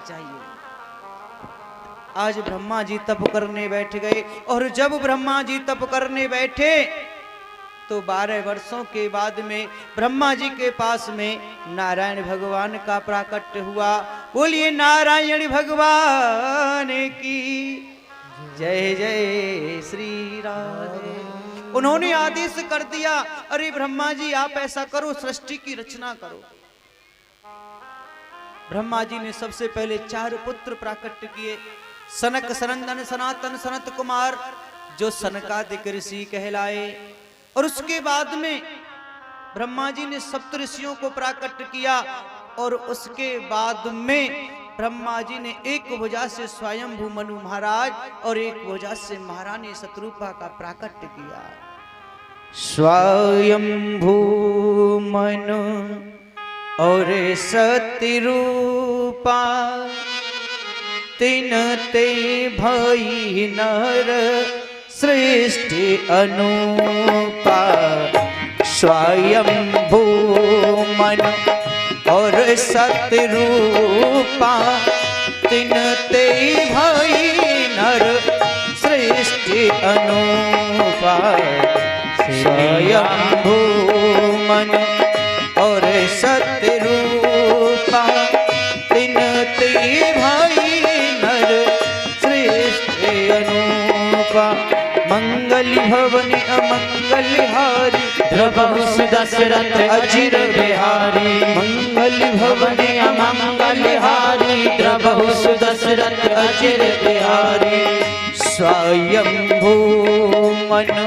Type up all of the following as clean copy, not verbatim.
चाहिए। आज ब्रह्मा जी तप करने बैठ गए और जब ब्रह्मा जी तप करने बैठे तो 12 वर्षों के बाद में ब्रह्मा जी के पास में नारायण भगवान का प्राकट्य हुआ। बोलिए नारायण भगवान की जय जय श्री राधे। उन्होंने आदेश कर दिया, अरे ब्रह्मा जी आप ऐसा करो, सृष्टि की रचना करो। ब्रह्मा जी ने सबसे पहले 4 पुत्र प्राकट्य किए, सनक सनंदन सनातन सनत कुमार, जो सनकादिक ऋषि कहलाए। और उसके बाद में ब्रह्मा जी ने सप्तऋषियों को प्राकट्य किया और उसके बाद में ब्रह्मा जी ने एक भुजा से स्वयंभू मनु महाराज और एक भुजा से महारानी शत्रुपा का प्राकट्य किया। स्वयंभू मनु और सतिरूपा तीन ते भई नर सृष्टि अनुपा। स्वयंभू मनु और सतिरूपा तीन ते भई नर सृष्टि अनुपा। स्वयंभू मनु और सतरूपा तीन ते भाई नर श्रेष्ठ अनुपा। मंगल भवन अमंगल हारी द्रवहु सुदशरथ अचिर बिहारी। मंगल भवन अमंगल हारी द्रवहु सुदशरथ अचिर बिहारी। स्वयंभू मनु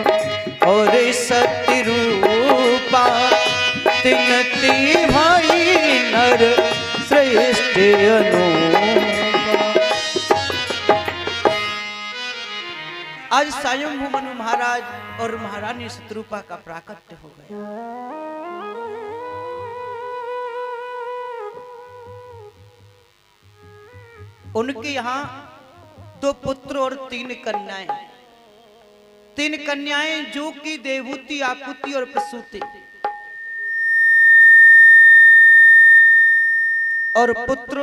और सतरूपा तीन ते भाई नर श्रेष्ठ अनुपा। आज स्वयंभू मनु महाराज और महारानी शत्रुपा का प्राकट्य हो गया। उनके यहां 2 पुत्र और 3 कन्याएं, 3 कन्याएं जो कि देवहूति, आकुति और प्रसूति, और पुत्र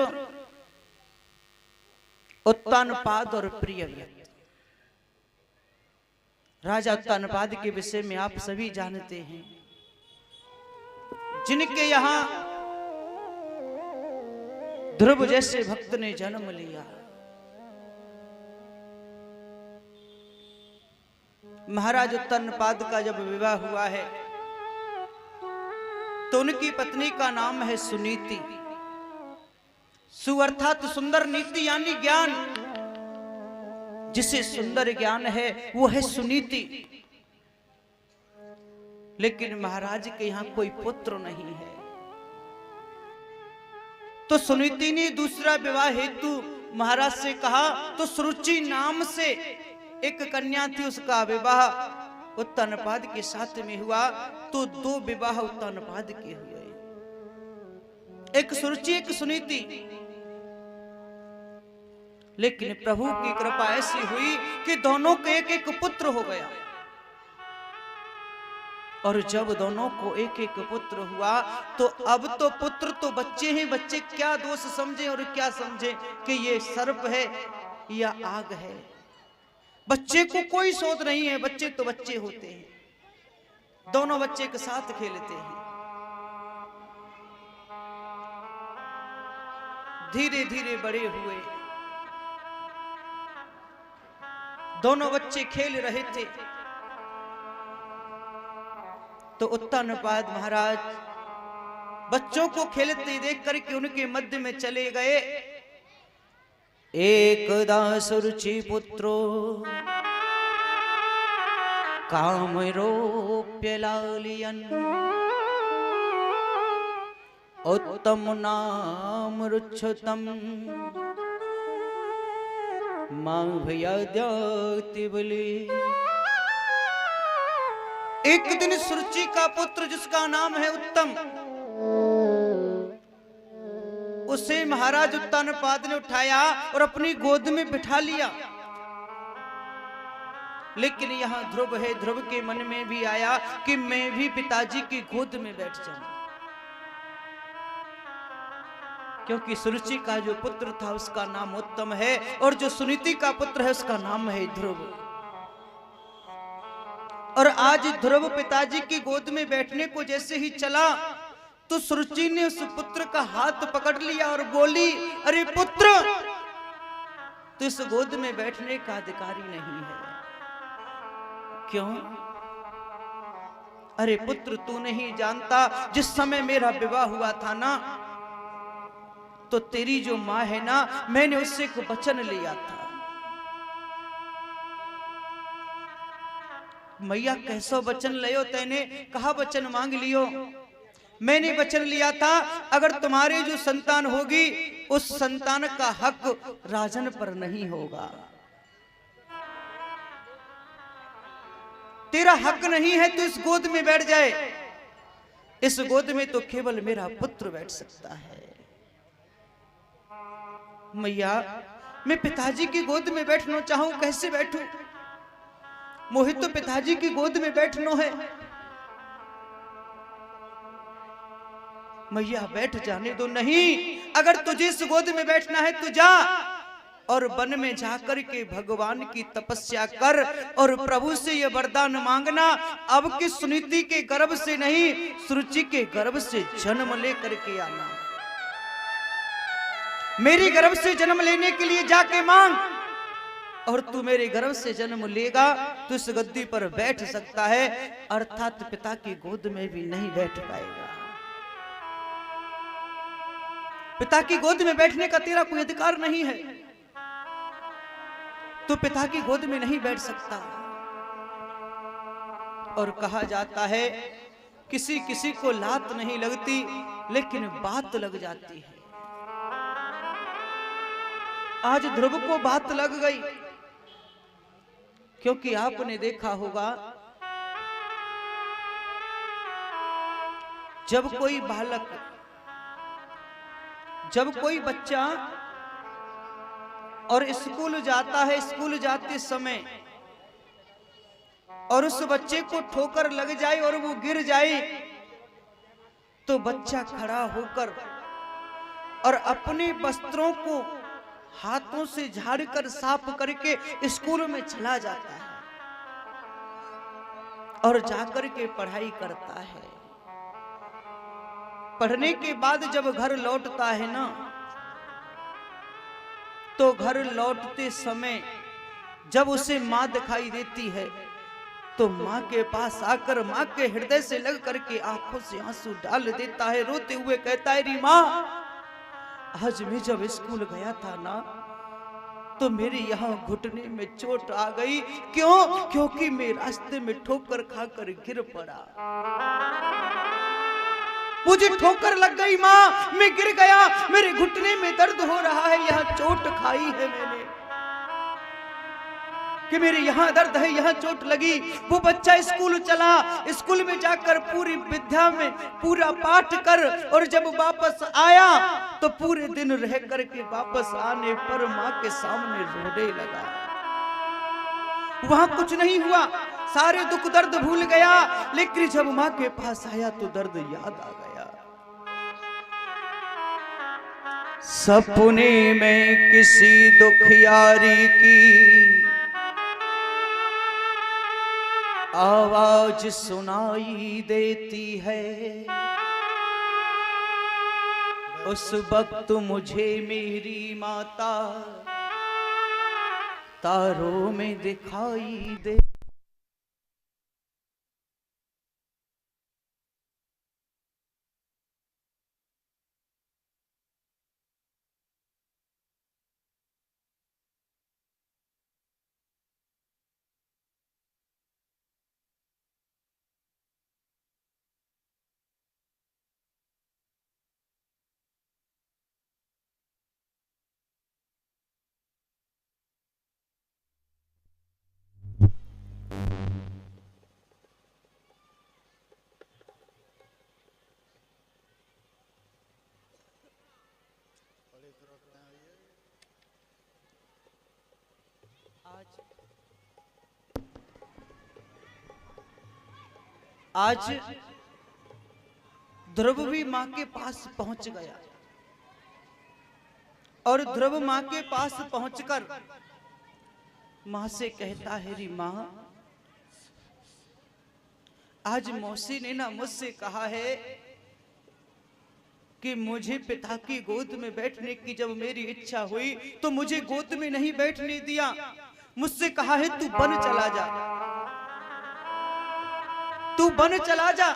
उत्तानपाद और प्रियव्रत। राजा उत्तानपाद के विषय में आप सभी जानते हैं, जिनके यहां ध्रुव जैसे भक्त ने जन्म लिया। महाराज उत्तानपाद का जब विवाह हुआ है तो उनकी पत्नी का नाम है सुनीति। सु अर्थात सुंदर, नीति यानी ज्ञान। जिसे सुंदर ज्ञान है वो है सुनीति। लेकिन महाराज के यहां कोई पुत्र नहीं है, तो सुनीति ने दूसरा विवाह हेतु महाराज से कहा। तो सुरुचि नाम से एक कन्या थी, उसका विवाह उत्तानपाद के साथ में हुआ। तो 2 विवाह उत्तानपाद के हुए, एक सुरुचि एक सुनीति। लेकिन प्रभु की कृपा ऐसी हुई कि दोनों को एक एक पुत्र हो गया। और जब दोनों को एक एक पुत्र हुआ तो अब तो पुत्र तो बच्चे हैं, बच्चे क्या दोष समझे और क्या समझे कि ये सर्प है या आग है। बच्चे को कोई सोच नहीं है, बच्चे तो बच्चे होते हैं। दोनों बच्चे के साथ खेलते हैं। धीरे धीरे बड़े हुए, दोनों बच्चे खेल रहे थे। तो उत्तानपाद महाराज बच्चों को खेलते देख करके उनके मध्य में चले गए। एकदा सुरुचि पुत्रो कामरूप्य लालियन उत्तम नाम रुच्छतम मां भयाद्याति बलि। एक दिन सुरुचि का पुत्र जिसका नाम है उत्तम, उसे महाराज उत्तानपाद ने उठाया और अपनी गोद में बिठा लिया। लेकिन यहां ध्रुव है, ध्रुव के मन में भी आया कि मैं भी पिताजी की गोद में बैठ जाऊं। क्योंकि सुरुचि का जो पुत्र था उसका नाम उत्तम है, और जो सुनीति का पुत्र है उसका नाम है ध्रुव। और आज ध्रुव पिताजी की गोद में बैठने को जैसे ही चला तो सुरुचि ने उस पुत्र का हाथ पकड़ लिया और बोली, अरे पुत्र, तो इस गोद में बैठने का अधिकारी नहीं है। क्यों? अरे पुत्र, तू नहीं जानता, जिस समय मेरा विवाह हुआ था ना, तो तेरी जो माँ है ना, मैंने उससे एक वचन लिया था। मैया, कैसो वचन लियो तैने? कहा वचन मांग लियो? मैंने वचन लिया था, अगर तुम्हारी जो संतान होगी उस संतान का हक राजन पर नहीं होगा। तेरा हक नहीं है तो इस गोद में बैठ जाए। इस गोद में तो केवल मेरा पुत्र बैठ सकता है। मैया, मैं पिताजी की गोद में बैठना चाहूं, कैसे बैठूं? मोहित तो पिताजी की गोद में बैठना है। मैया, बैठ जाने दो। नहीं, अगर तुझे इस गोद में बैठना है तो जा और वन में जाकर के भगवान की तपस्या कर और प्रभु से यह वरदान मांगना, अब की सुनीति के गर्भ से नहीं, सुरुचि के गर्भ से जन्म लेकर के आना। मेरी गर्भ से जन्म लेने के लिए जाके मांग, और तू मेरे गर्भ से जन्म लेगा तो इस गद्दी पर बैठ सकता है, अर्थात पिता की गोद में भी नहीं बैठ पाएगा। पिता की गोद में बैठने का तेरा कोई अधिकार नहीं है, तो पिता की गोद में नहीं बैठ सकता। और कहा जाता है किसी किसी को लात नहीं लगती, लेकिन बात लग जाती है। आज ध्रुव को बात लग गई, क्योंकि आपने देखा होगा जब कोई बालक, जब कोई बच्चा और स्कूल जाता है, स्कूल जाते समय और उस बच्चे को ठोकर लग जाए और वो गिर जाए, तो बच्चा खड़ा होकर और अपने वस्त्रों को हाथों से झाड़कर साफ करके स्कूल में चला जाता है और जाकर के पढ़ाई करता है। पढ़ने के बाद जब घर लौटता है ना, तो घर लौटते समय जब उसे माँ दिखाई देती है तो माँ के पास आकर माँ के हृदय से लग करके आंखों से आंसू डाल देता है। रोते हुए कहता है, री माँ, आज मैं जब स्कूल गया था ना, तो मेरे यहाँ घुटने में चोट आ गई। क्यों? क्योंकि मैं रास्ते में ठोकर खाकर गिर पड़ा। मुझे ठोकर लग गई माँ, मैं गिर गया, मेरे घुटने में दर्द हो रहा है, यहाँ चोट खाई है मैंने, कि मेरे यहाँ दर्द है, यहाँ चोट लगी। वो बच्चा स्कूल चला, स्कूल में जाकर पूरी विद्या में पूरा पाठ कर, और जब वापस आया तो पूरे दिन रह करके वापस आने पर माँ के सामने रोने लगा। वहां कुछ नहीं हुआ, सारे दुख दर्द भूल गया, लेकिन जब माँ के पास आया तो दर्द याद आ गया। सपने में किसी दुखियारी की आवाज सुनाई देती है, उस वक्त मुझे मेरी माता तारों में दिखाई दे। आज ध्रुव भी मां के पास पहुंच गया। और ध्रुव माँ के पास पहुंचकर माँ से कहता है, री माँ, आज मौसी ने ना मुझसे कहा है कि मुझे पिता की गोद में बैठने की जब मेरी इच्छा हुई तो मुझे गोद में नहीं बैठने दिया। मुझसे कहा है तू वन चला जा, तू वन चला जा।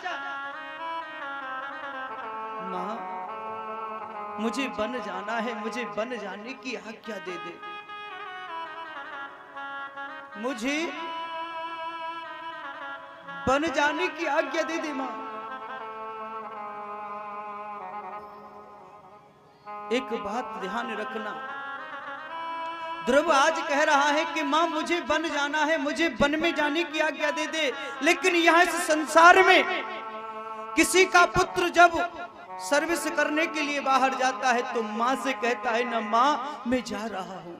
माँ, मुझे वन जाना है, मुझे वन जाने की आज्ञा दे दे, मुझे वन जाने की आज्ञा दे दे माँ। एक बात ध्यान रखना, ध्रुव आज कह रहा है कि माँ मुझे वन जाना है, मुझे वन में जाने की आज्ञा दे दे, लेकिन यहाँ इस संसार में किसी का पुत्र जब सर्विस करने के लिए बाहर जाता है तो माँ से कहता है ना माँ मैं जा रहा हूं,